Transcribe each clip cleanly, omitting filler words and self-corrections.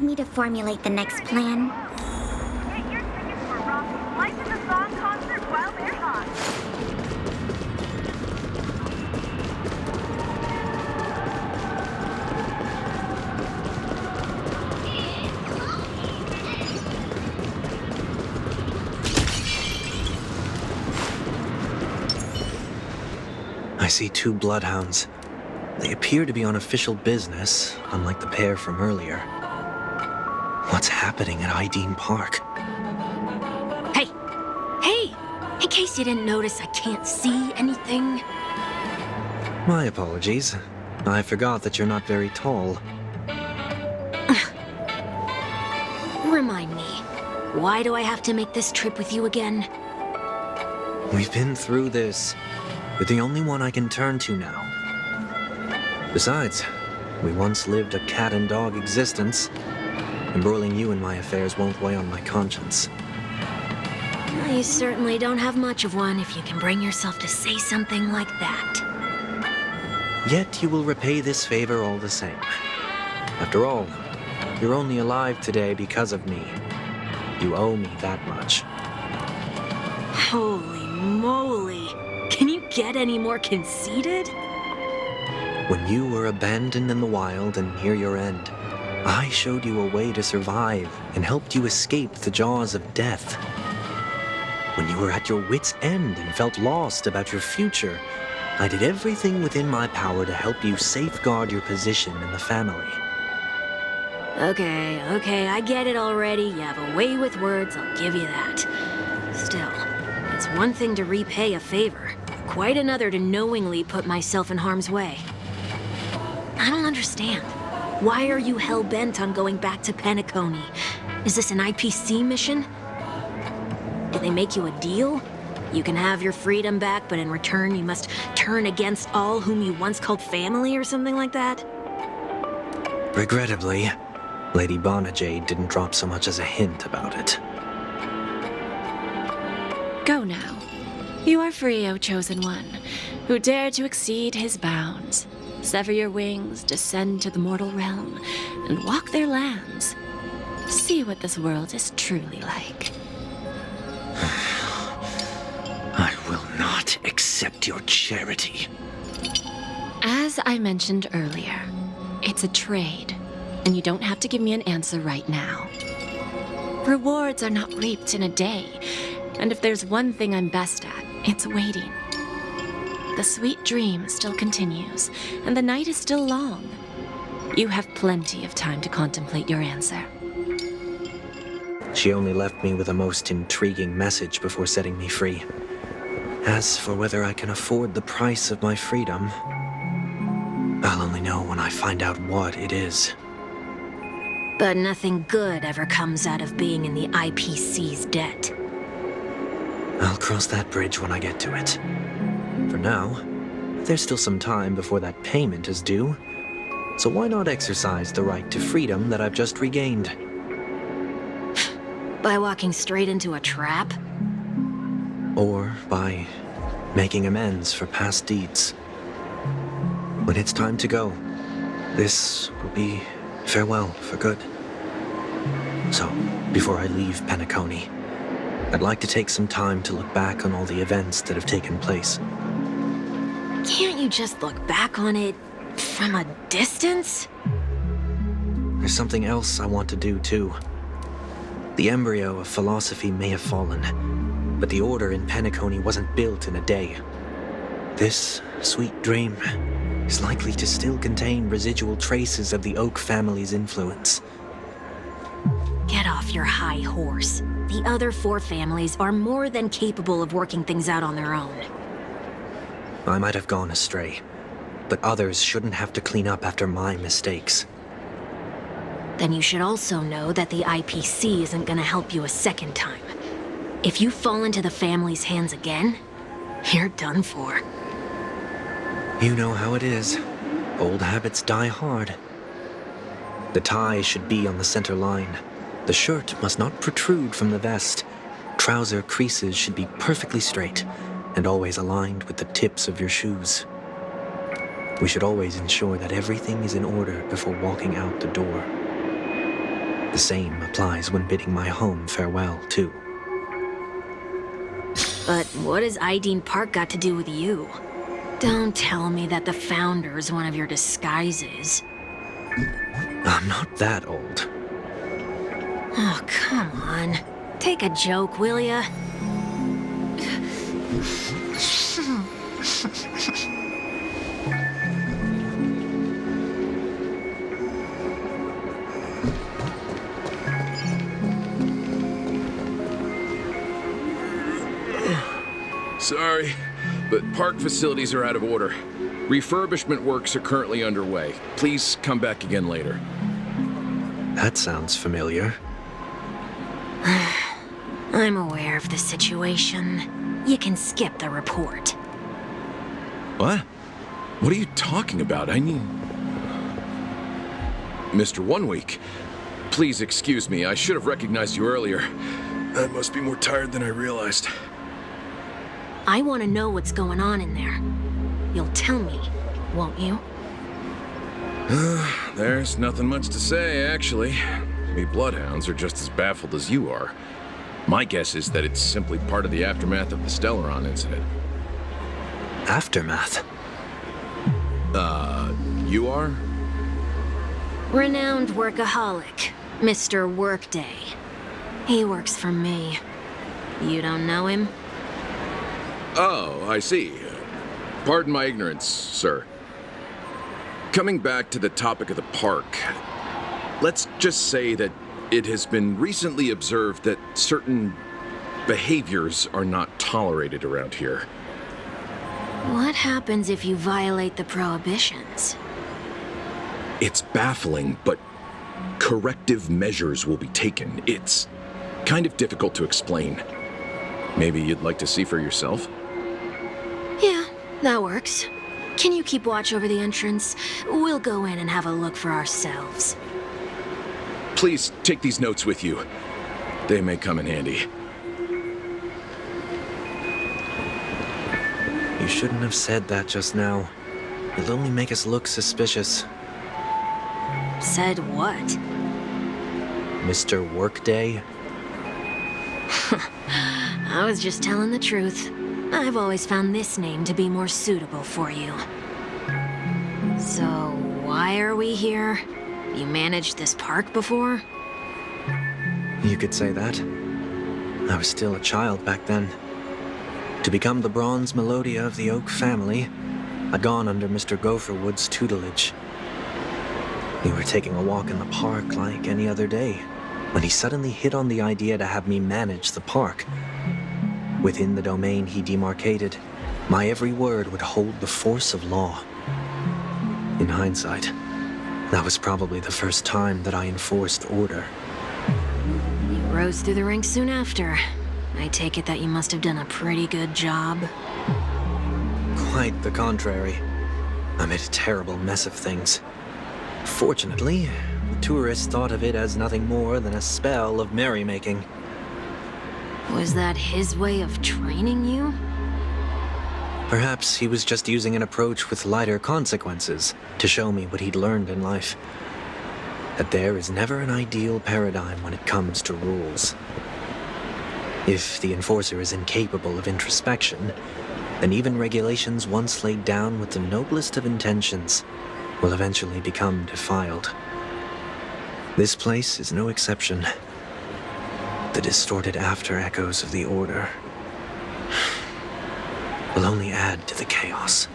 me to formulate the next plan? Get your tickets for Rock's Life in the Song concert while they're hot. I see 2 bloodhounds. They appear to be on official business, unlike the pair from earlier. What's happening at Aideen Park? Hey! Hey! In case you didn't notice, I can't see anything. My apologies. I forgot that you're not very tall. Remind me, why do I have to make this trip with you again? We've been through this. You're the only one I can turn to now. Besides, we once lived a cat-and-dog existence. Embroiling you in my affairs won't weigh on my conscience. Well, you certainly don't have much of one if you can bring yourself to say something like that. Yet you will repay this favor all the same. After all, you're only alive today because of me. You owe me that much. Holy moly! Can you get any more conceited? When you were abandoned in the wild and near your end, I showed you a way to survive and helped you escape the jaws of death. When you were at your wit's end and felt lost about your future, I did everything within my power to help you safeguard your position in the family. Okay, I get it already. You have a way with words, I'll give you that. Still, it's one thing to repay a favor, quite another to knowingly put myself in harm's way. I don't understand. Why are you hell-bent on going back to Penacony? Is this an IPC mission? Did they make you a deal? You can have your freedom back, but in return you must turn against all whom you once called family or something like that? Regrettably, Lady Bonajade didn't drop so much as a hint about it. Go now. You are free, O Chosen One, who dare to exceed his bounds. Sever your wings, descend to the mortal realm, and walk their lands. See what this world is truly like. I will not accept your charity. As I mentioned earlier, it's a trade, and you don't have to give me an answer right now. Rewards are not reaped in a day, and if there's one thing I'm best at, it's waiting. The sweet dream still continues, and the night is still long. You have plenty of time to contemplate your answer. She only left me with a most intriguing message before setting me free. As for whether I can afford the price of my freedom, I'll only know when I find out what it is. But nothing good ever comes out of being in the IPC's debt. I'll cross that bridge when I get to it. For now, there's still some time before that payment is due, so why not exercise the right to freedom that I've just regained? By walking straight into a trap? Or by making amends for past deeds. When it's time to go, this will be farewell for good. So, before I leave Penacony, I'd like to take some time to look back on all the events that have taken place. Can't you just look back on it from a distance? There's something else I want to do, too. The embryo of philosophy may have fallen, but the order in Penacony wasn't built in a day. This sweet dream is likely to still contain residual traces of the Oak family's influence. Get off your high horse. The other 4 families are more than capable of working things out on their own. I might have gone astray, but others shouldn't have to clean up after my mistakes. Then you should also know that the IPC isn't gonna help you a second time. If you fall into the family's hands again, you're done for. You know how it is. Old habits die hard. The tie should be on the center line. The shirt must not protrude from the vest. Trouser creases should be perfectly straight, and always aligned with the tips of your shoes. We should always ensure that everything is in order before walking out the door. The same applies when bidding my home farewell, too. But what has Aideen Park got to do with you? Don't tell me that the Founder's one of your disguises. I'm not that old. Oh, come on. Take a joke, will ya? Sorry, but park facilities are out of order. Refurbishment works are currently underway. Please come back again later. That sounds familiar. I'm aware of the situation. You can skip the report. What? What are you talking about? I mean... Mr. Wonweek, please excuse me. I should have recognized you earlier. I must be more tired than I realized. I want to know what's going on in there. You'll tell me, won't you? There's nothing much to say, actually. We bloodhounds are just as baffled as you are. My guess is that it's simply part of the aftermath of the Stellaron incident. Aftermath? You are? Renowned workaholic, Mr. Workday. He works for me. You don't know him? Oh, I see. Pardon my ignorance, sir. Coming back to the topic of the park, let's just say that it has been recently observed that certain behaviors are not tolerated around here. What happens if you violate the prohibitions? It's baffling, but corrective measures will be taken. It's kind of difficult to explain. Maybe you'd like to see for yourself? Yeah, that works. Can you keep watch over the entrance? We'll go in and have a look for ourselves. Please take these notes with you. They may come in handy. You shouldn't have said that just now. It'll only make us look suspicious. Said what? Mr. Workday? I was just telling the truth. I've always found this name to be more suitable for you. So, why are we here? You managed this park before? You could say that. I was still a child back then. To become the bronze Melodia of the Oak family, I'd gone under Mr. Gopherwood's tutelage. We were taking a walk in the park like any other day, when he suddenly hit on the idea to have me manage the park. Within the domain he demarcated, my every word would hold the force of law. In hindsight, that was probably the first time that I enforced order. You rose through the ranks soon after. I take it that you must have done a pretty good job. Quite the contrary. I made a terrible mess of things. Fortunately, the tourist thought of it as nothing more than a spell of merrymaking. Was that his way of training you? Perhaps he was just using an approach with lighter consequences to show me what he'd learned in life. That there is never an ideal paradigm when it comes to rules. If the enforcer is incapable of introspection, then even regulations once laid down with the noblest of intentions will eventually become defiled. This place is no exception. The distorted after-echoes of the Order will only add to the chaos.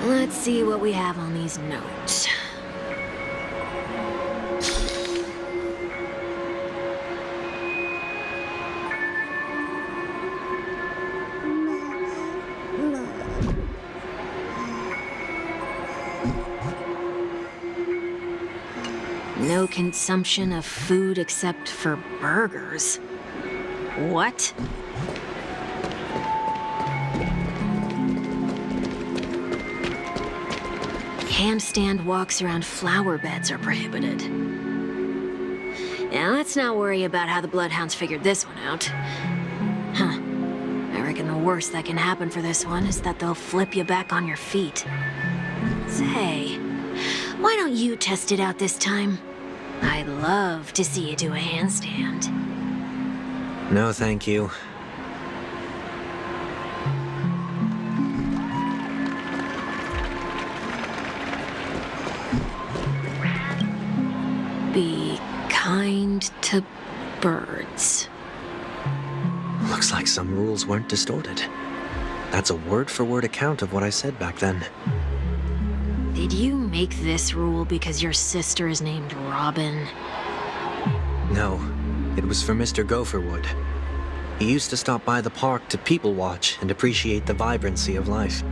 Let's see what we have on these notes. No consumption of food except for burgers. What? Handstand walks around flower beds are prohibited. Now, let's not worry about how the Bloodhounds figured this one out. Huh. I reckon the worst that can happen for this one is that they'll flip you back on your feet. Say, why don't you test it out this time? I'd love to see you do a handstand. No, thank you. Be kind to birds. Looks like some rules weren't distorted. That's a word-for-word account of what I said back then. Did you make this rule because your sister is named Robin? No, it was for Mr. Gopherwood. He used to stop by the park to people watch and appreciate the vibrancy of life.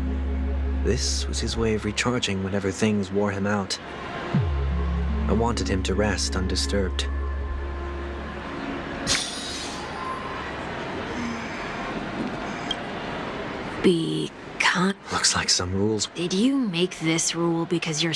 This was his way of recharging whenever things wore him out. I wanted him to rest undisturbed. Be kind. Looks like some rules. Did you make this rule because your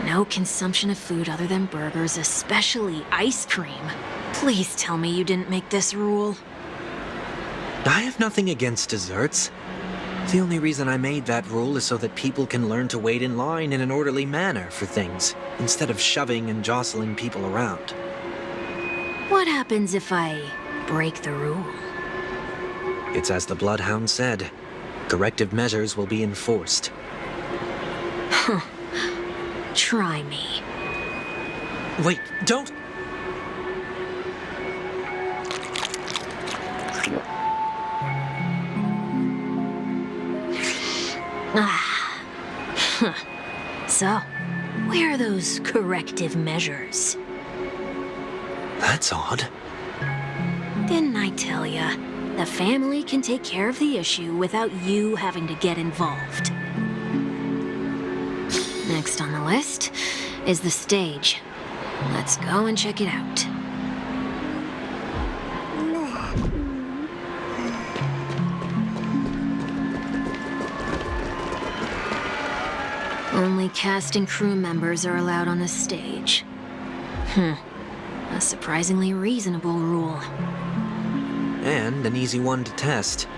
no consumption of food other than burgers, especially ice cream. Please tell me you didn't make this rule. I have nothing against desserts. The only reason I made that rule is so that people can learn to wait in line in an orderly manner for things, instead of shoving and jostling people around. What happens if I break the rule? It's as the Bloodhound said. Corrective measures will be enforced. Try me. Wait, don't! So, where are those corrective measures? That's odd. Didn't I tell ya? The family can take care of the issue without you having to get involved. Next on the list is the stage. Let's go and check it out. Only cast and crew members are allowed on the stage. A surprisingly reasonable rule. And an easy one to test.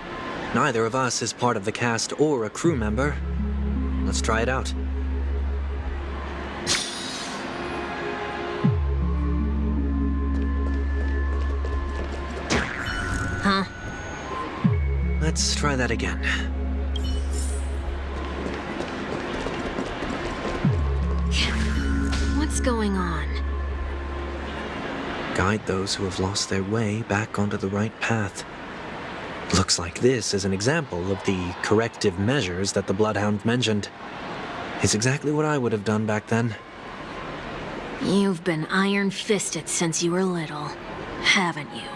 Neither of us is part of the cast or a crew member. Let's try it out. Huh? Let's try that again. What's going on? Guide those who have lost their way back onto the right path. Looks like this is an example of the corrective measures that the Bloodhound mentioned. It's exactly what I would have done back then. You've been iron-fisted since you were little, haven't you?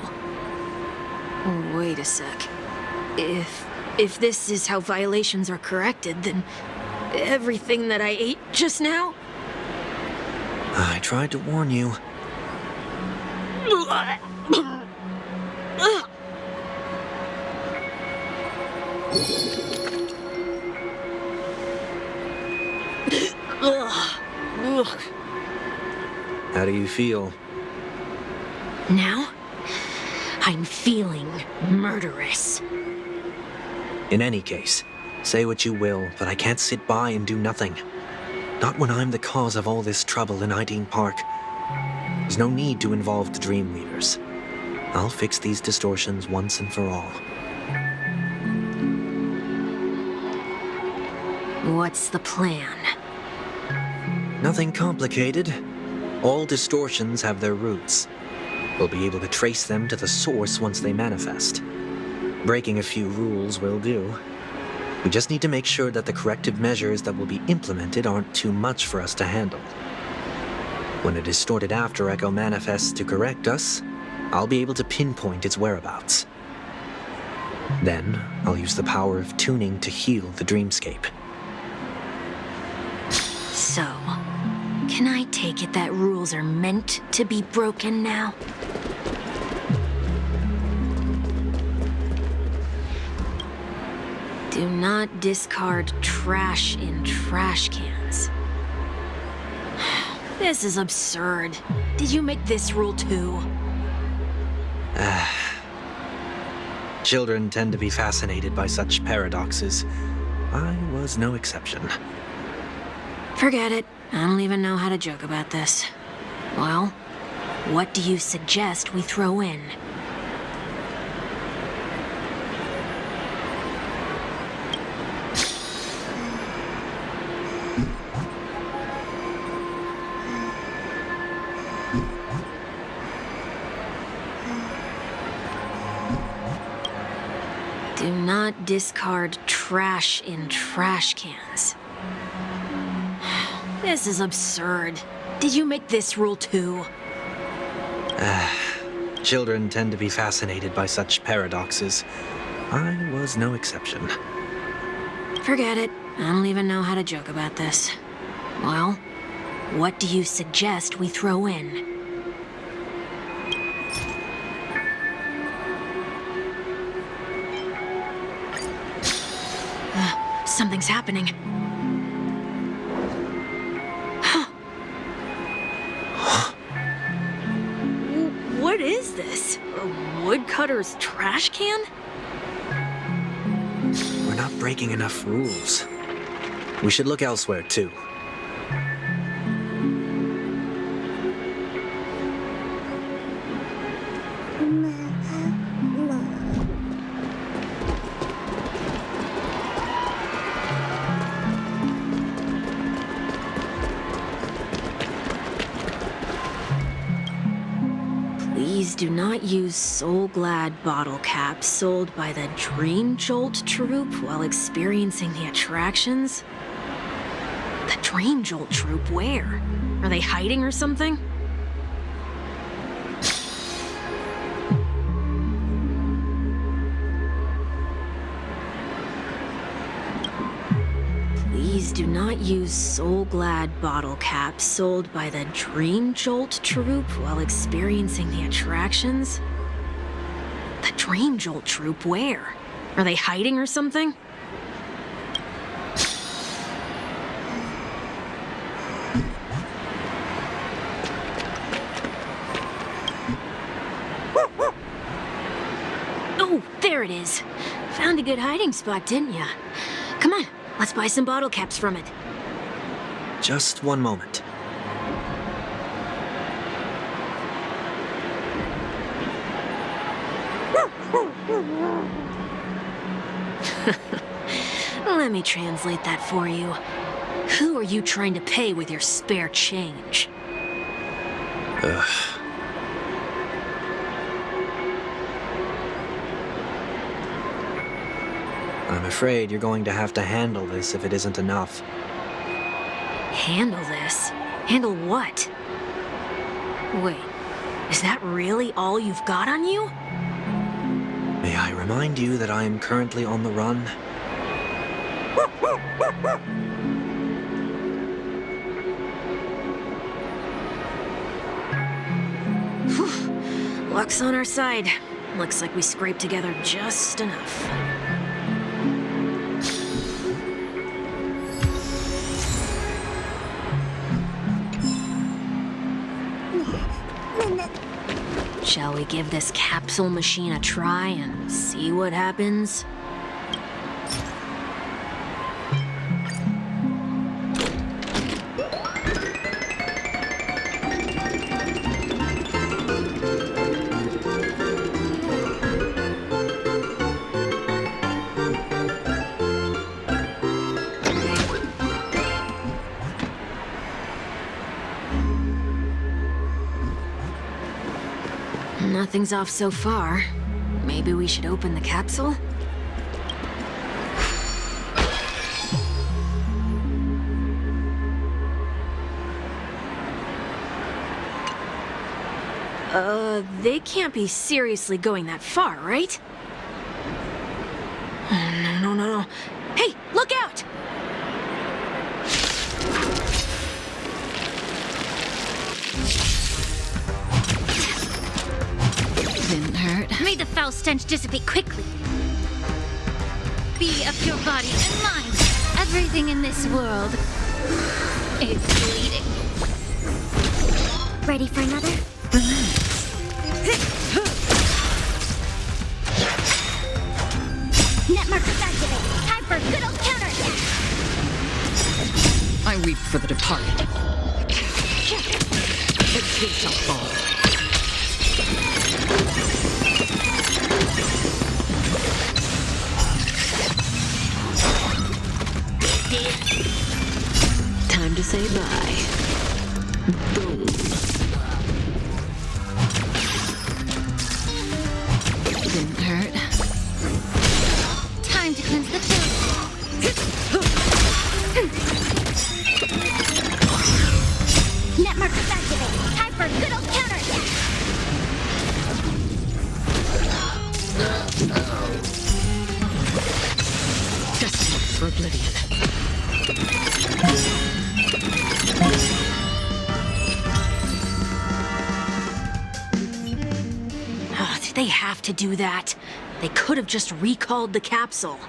Wait a sec. If this is how violations are corrected, then everything that I ate just now? I tried to warn you. How do you feel? Now, I'm feeling murderous. In any case, say what you will, but I can't sit by and do nothing. Not when I'm the cause of all this trouble in Aideen Park. There's no need to involve the Dream Leaders. I'll fix these distortions once and for all. What's the plan? Nothing complicated. All distortions have their roots. We'll be able to trace them to the source once they manifest. Breaking a few rules will do. We just need to make sure that the corrective measures that will be implemented aren't too much for us to handle. When a distorted Afterecho manifests to correct us, I'll be able to pinpoint its whereabouts. Then, I'll use the power of tuning to heal the Dreamscape. So, can I take it that rules are meant to be broken now? Do not discard trash in trash cans. This is absurd. Did you make this rule too? Children tend to be fascinated by such paradoxes. I was no exception. Forget it. I don't even know how to joke about this. Well, what do you suggest we throw in? Do not discard trash in trash cans. This is absurd. Did you make this rule too? Children tend to be fascinated by such paradoxes. I was no exception. Forget it. I don't even know how to joke about this. Well, what do you suggest we throw in? Something's happening. What is this? A woodcutter's trash can? We're not breaking enough rules. We should look elsewhere, too. Please do not use Soul Glad bottle caps sold by the Dream Jolt troupe while experiencing the attractions. The Dream Jolt troupe? Where? Are they hiding or something? Please do not use Soul Glad bottle caps sold by the Dream Jolt troupe while experiencing the attractions. The Dream Jolt troupe? Where? Are they hiding or something? Oh, there it is. Found a good hiding spot, didn't ya? Come on, let's buy some bottle caps from it. Just one moment. Let me translate that for you. Who are you trying to pay with your spare change? Ugh. I'm afraid you're going to have to handle this if it isn't enough. Handle this? Handle what? Wait, is that really all you've got on you? May I remind you that I am currently on the run? Whew. Luck's on our side. Looks like we scraped together just enough. Shall we give this capsule machine a try and see what happens? Nothing's off so far. Maybe we should open the capsule? They can't be seriously going that far, right? Oh, no. Hey, look out! Didn't hurt. May the foul stench dissipate quickly. Be of your body and mind. Everything in this world is bleeding. Ready for another? I weep for the departed. It too shall fall. Time to say bye. Boom. Didn't hurt. Time to cleanse the field. Net markers activate. Time for a good old counterattack. Destined for oblivion. Did they have to do that? They could have just recalled the capsule.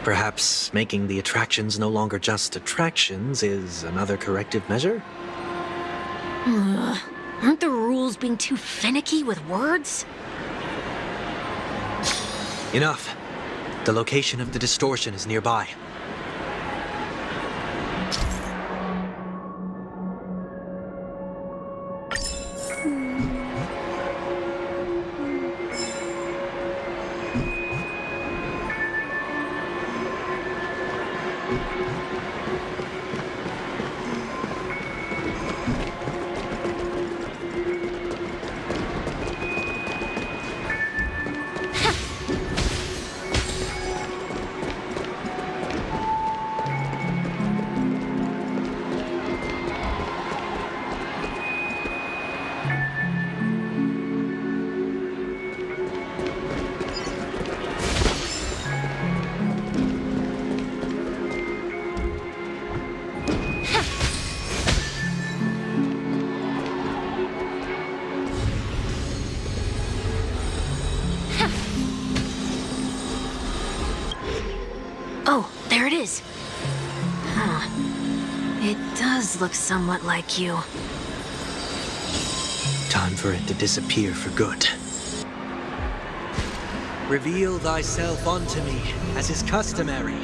Perhaps making the attractions no longer just attractions is another corrective measure? Aren't the rules being too finicky with words? Enough. The location of the distortion is nearby. Oh, there it is. Huh. It does look somewhat like you. Time for it to disappear for good. Reveal thyself unto me, as is customary.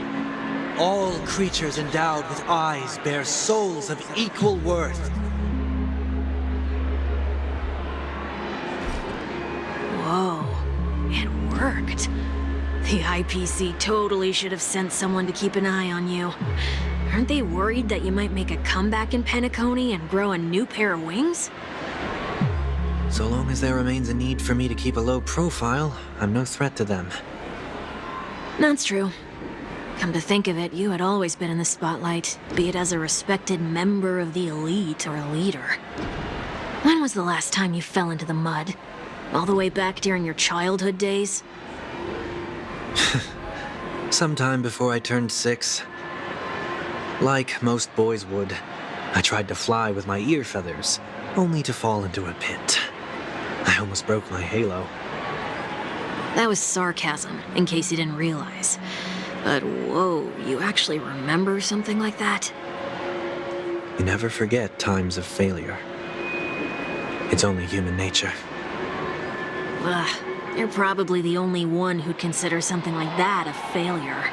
All creatures endowed with eyes bear souls of equal worth. Whoa, it worked. The IPC totally should have sent someone to keep an eye on you. Aren't they worried that you might make a comeback in Penacony and grow a new pair of wings? So long as there remains a need for me to keep a low profile, I'm no threat to them. That's true. Come to think of it, you had always been in the spotlight, be it as a respected member of the elite or a leader. When was the last time you fell into the mud? All the way back during your childhood days? Sometime before I turned 6. Like most boys would, I tried to fly with my ear feathers, only to fall into a pit. I almost broke my halo. That was sarcasm, in case you didn't realize. But whoa, you actually remember something like that? You never forget times of failure. It's only human nature. Ugh, you're probably the only one who'd consider something like that a failure.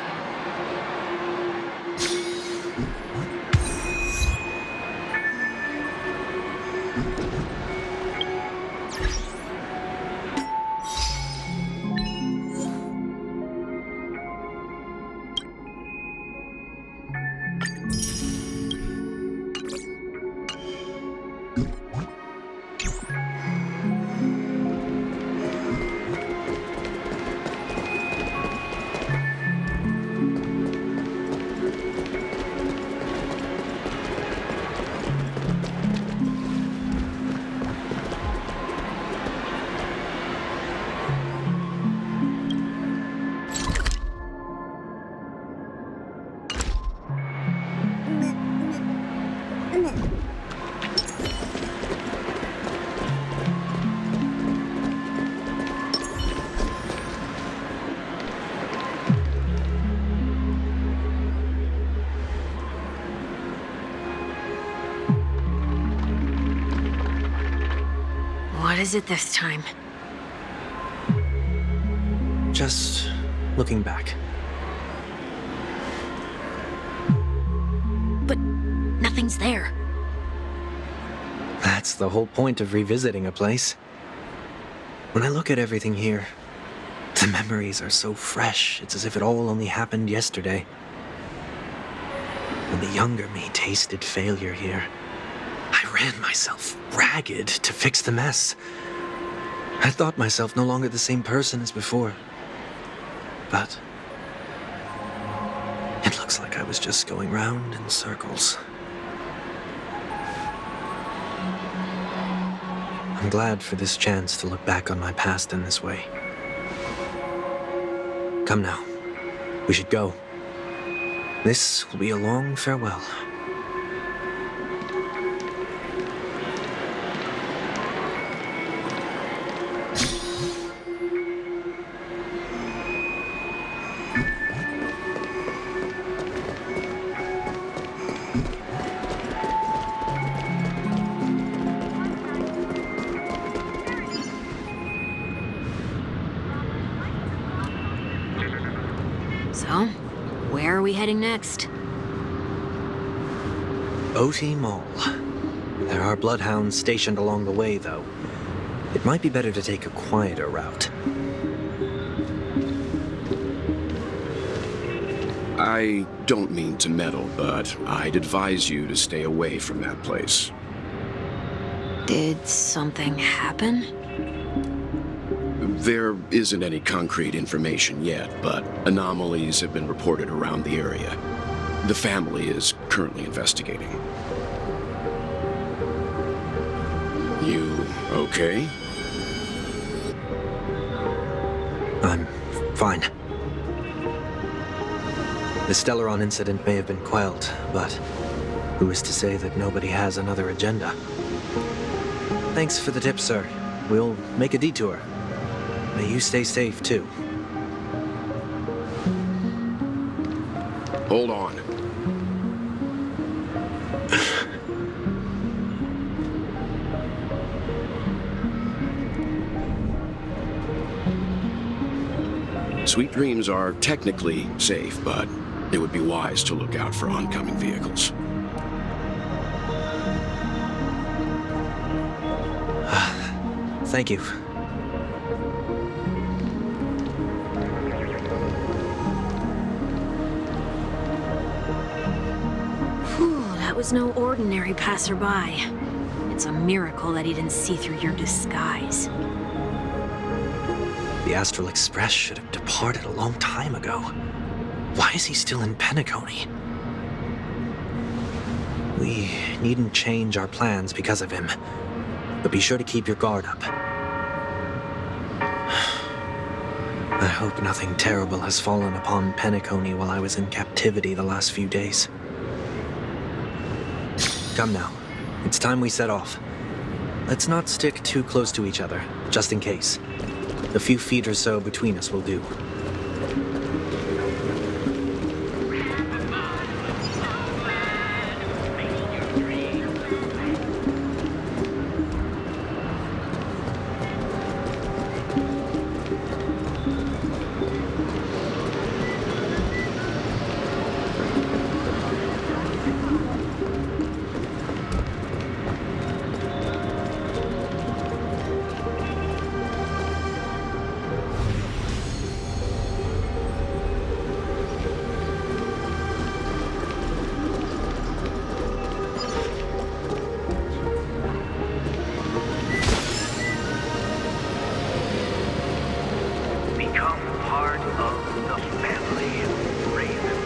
What is it this time? Just looking back. But Nothing's there. That's the whole point of revisiting a place. When I look at everything here, the memories are so fresh, it's as if it all only happened yesterday. When the younger me tasted failure here, I ran myself ragged to fix the mess. I thought myself no longer the same person as before. But it looks like I was just going round in circles. I'm glad for this chance to look back on my past in this way. Come now, we should go. This will be a long farewell. So, where are we heading next? OT Mall. There are bloodhounds stationed along the way, though. It might be better to take a quieter route. I don't mean to meddle, but I'd advise you to stay away from that place. Did something happen? There isn't any concrete information yet, but anomalies have been reported around the area. The family is currently investigating. You okay? I'm fine. The Stellaron incident may have been quelled, but who is to say that nobody has another agenda? Thanks for the tip, sir. We'll make a detour. May you stay safe, too. Hold on. Sweet Dreams are technically safe, but it would be wise to look out for oncoming vehicles. Thank you. Whew, that was no ordinary passerby. It's a miracle that he didn't see through your disguise. The Astral Express should have departed a long time ago. Why is he still in Penacony? We needn't change our plans because of him, but be sure to keep your guard up. I hope nothing terrible has fallen upon Penacony while I was in captivity the last few days. Come now, it's time we set off. Let's not stick too close to each other, just in case. A few feet or so between us will do. Become part of the family. Raven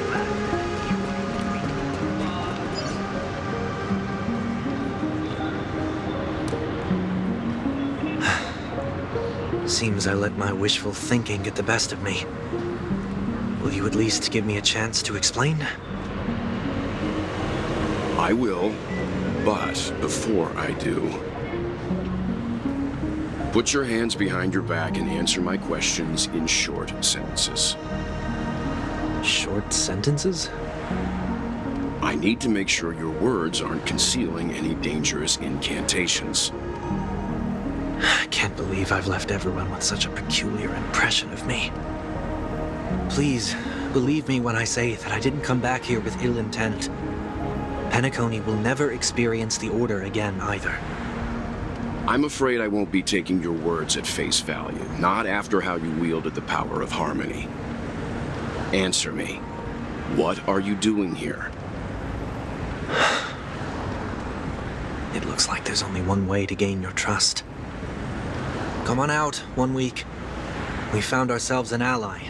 Seems I let my wishful thinking get the best of me. Will you at least give me a chance to explain? I will, but before I do, put your hands behind your back and answer my questions in short sentences. Short sentences? I need to make sure your words aren't concealing any dangerous incantations. I can't believe I've left everyone with such a peculiar impression of me. Please, believe me when I say that I didn't come back here with ill intent. Penacony will never experience the Order again either. I'm afraid I won't be taking your words at face value, not after how you wielded the power of harmony. Answer me. What are you doing here? It looks like there's only one way to gain your trust. Come on out, Wonweek. We found ourselves an ally.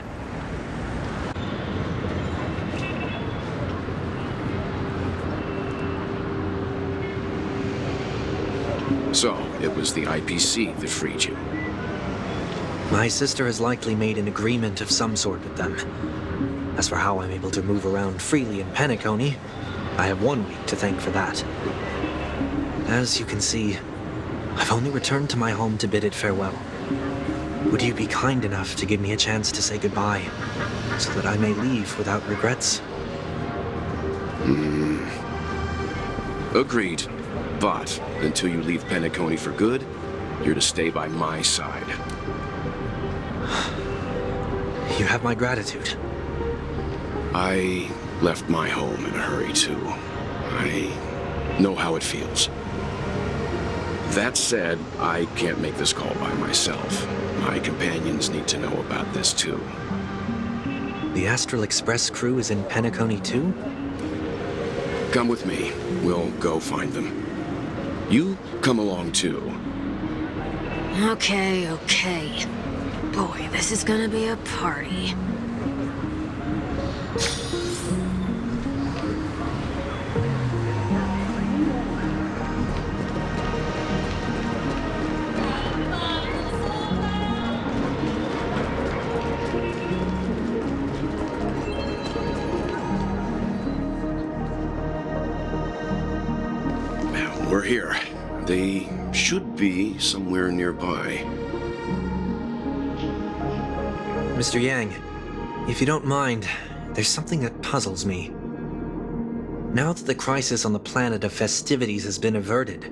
So, it was the IPC that freed you. My sister has likely made an agreement of some sort with them. As for how I'm able to move around freely in Penacony, I have Wonweek to thank for that. As you can see, I've only returned to my home to bid it farewell. Would you be kind enough to give me a chance to say goodbye, so that I may leave without regrets? Agreed. But until you leave Penacony for good, you're to stay by my side. You have my gratitude. I left my home in a hurry, too. I know how it feels. That said, I can't make this call by myself. My companions need to know about this, too. The Astral Express crew is in Penacony too? Come with me. We'll go find them. You come along, too. Okay. Boy, this is gonna be a party. We're here. They should be somewhere nearby. Mr. Yang, if you don't mind, there's something that puzzles me. Now that the crisis on the planet of festivities has been averted,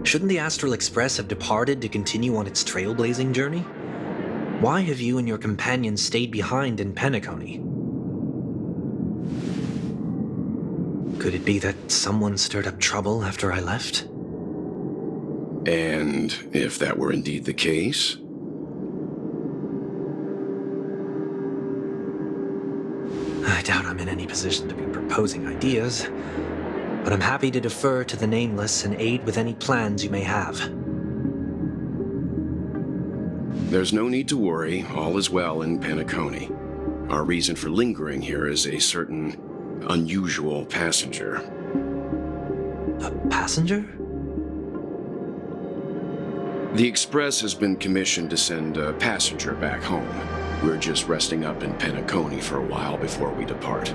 shouldn't the Astral Express have departed to continue on its trailblazing journey? Why have you and your companions stayed behind in Penacony? Could it be that someone stirred up trouble after I left? And if that were indeed the case? I doubt I'm in any position to be proposing ideas, but I'm happy to defer to the Nameless and aid with any plans you may have. There's no need to worry. All is well in Penacony. Our reason for lingering here is a certain unusual passenger. A passenger? The Express has been commissioned to send a passenger back home. We're just resting up in Penacony for a while before we depart.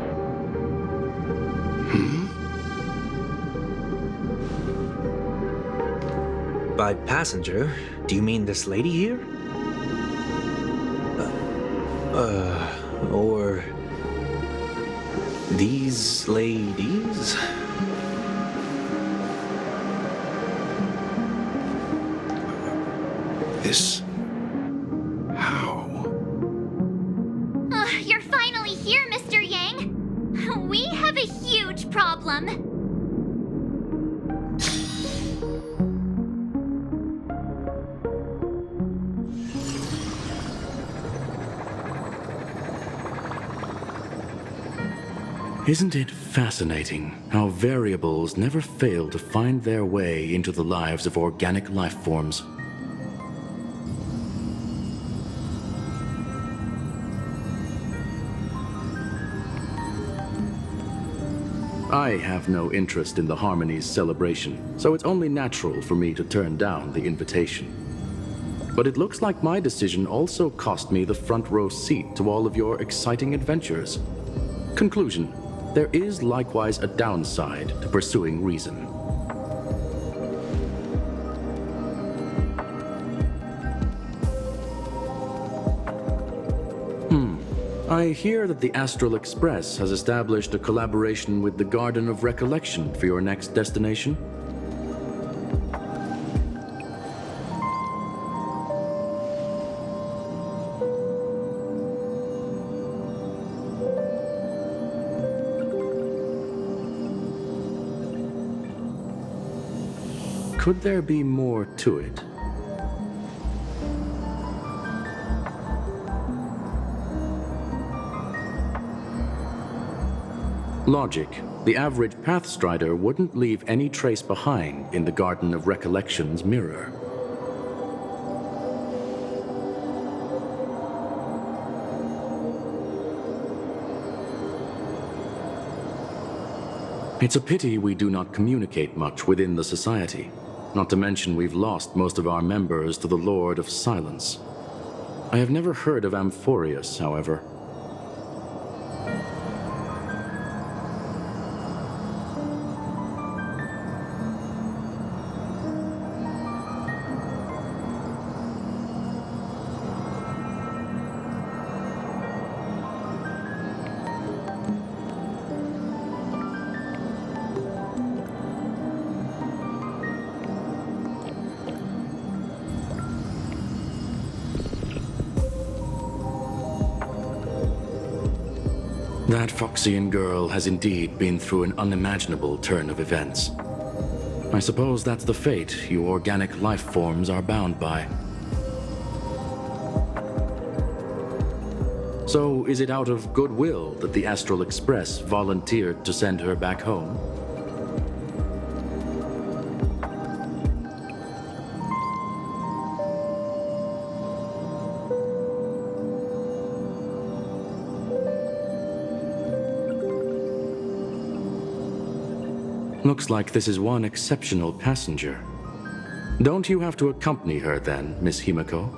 By passenger, do you mean this lady here? Or these ladies? This... how? You're finally here, Mr. Yang. We have a huge problem. Isn't it fascinating how variables never fail to find their way into the lives of organic life forms? I have no interest in the Harmony's celebration, so it's only natural for me to turn down the invitation. But it looks like my decision also cost me the front row seat to all of your exciting adventures. Conclusion: there is likewise a downside to pursuing reason. I hear that the Astral Express has established a collaboration with the Garden of Recollection for your next destination. could there be more to it? Logic. The average Pathstrider wouldn't leave any trace behind in the Garden of Recollection's mirror. It's a pity we do not communicate much within the society. Not to mention we've lost most of our members to the Lord of Silence. I have never heard of Amphorius, however. That Foxian girl has indeed been through an unimaginable turn of events. I suppose that's the fate you organic life forms are bound by. So, is it out of goodwill that the Astral Express volunteered to send her back home? Looks like this is one exceptional passenger. Don't you have to accompany her then, Miss Himiko?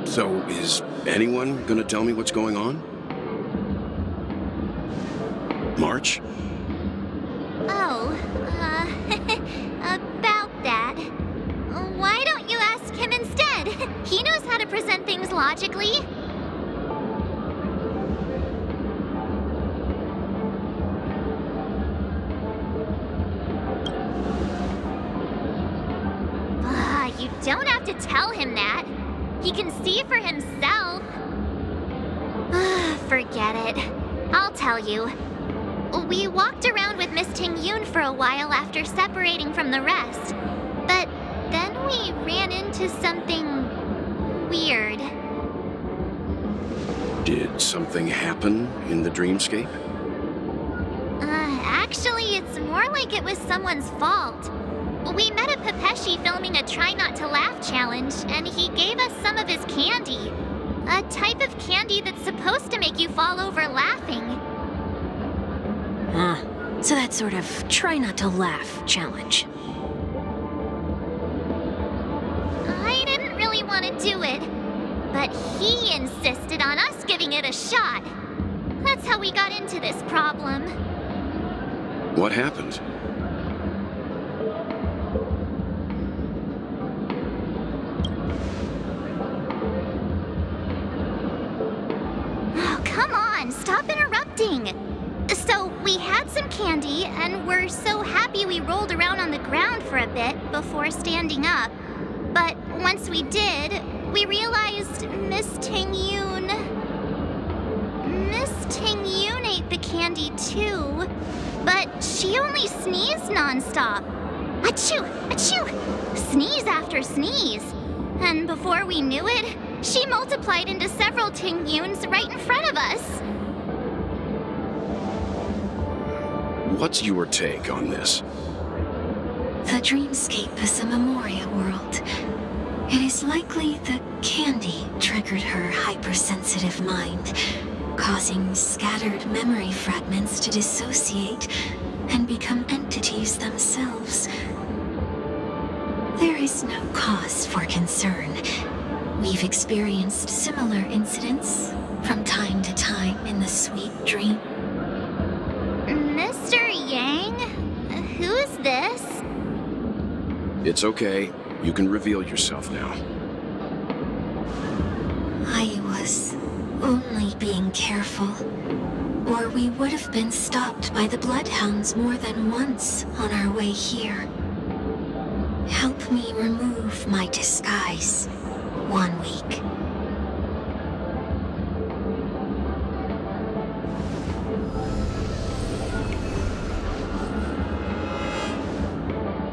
So, is anyone gonna tell me what's going on? March? Oh, about that. Why don't you ask him instead? He knows how to present things logically. You don't have to tell him that. He can see for himself. Forget it. I'll tell you. We walked around with Miss Tingyun for a while after separating from the rest. But then we ran into something weird. Did something happen in the Dreamscape? Actually, it's more like it was someone's fault. We met a Pepeshi filming a Try Not to Laugh challenge, and he gave us some of his candy. A type of candy that's supposed to make you fall over laughing. So that sort of try not to laugh challenge. I didn't really want to do it, but he insisted on us giving it a shot. That's how we got into this problem. What happened? Oh, come on, stop interrupting. So, we had some candy, and we're so happy we rolled around on the ground for a bit before standing up. But once we did, we realized Miss Tingyun ate the candy too, but she only sneezed nonstop. Achoo! Achoo! Sneeze after sneeze. And before we knew it, she multiplied into several Tingyuns right in front of us. What's your take on this? The Dreamscape is a Memoria world. It is likely the candy triggered her hypersensitive mind, causing scattered memory fragments to dissociate and become entities themselves. There is no cause for concern. We've experienced similar incidents from time to time in the sweet dream. Mr. Yang? Who's this? It's okay. You can reveal yourself now. I was only being careful. Or we would have been stopped by the Bloodhounds more than once on our way here. Help me remove my disguise. Wonweek.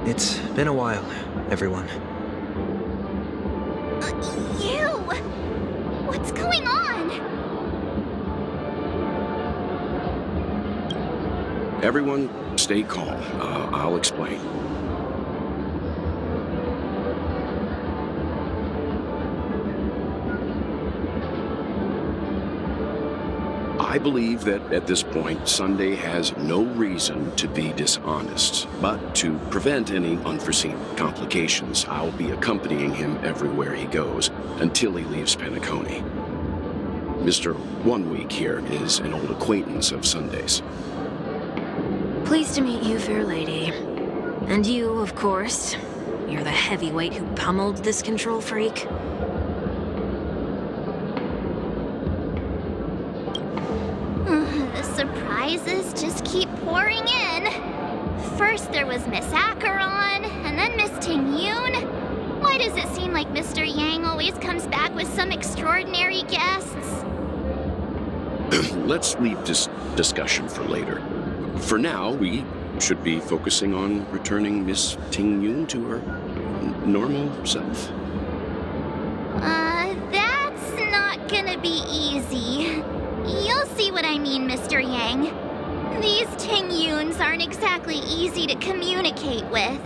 It's been a while, everyone. You! What's going on? Everyone, stay calm. I'll explain. I believe that at this point, Sunday has no reason to be dishonest. But to prevent any unforeseen complications, I'll be accompanying him everywhere he goes until he leaves Penacony. Mr. Wonweek here is an old acquaintance of Sunday's. Pleased to meet you, fair lady. And you, of course. You're the heavyweight who pummeled this control freak. The surprises just keep pouring in. First there was Miss Acheron, and then Miss Tingyun. Why does it seem like Mr. Yang always comes back with some extraordinary guests? Let's leave this discussion for later. For now, we should be focusing on returning Miss Tingyun to her normal self. That's not gonna be easy. You'll see what I mean, Mr. Yang. These Tingyuns aren't exactly easy to communicate with.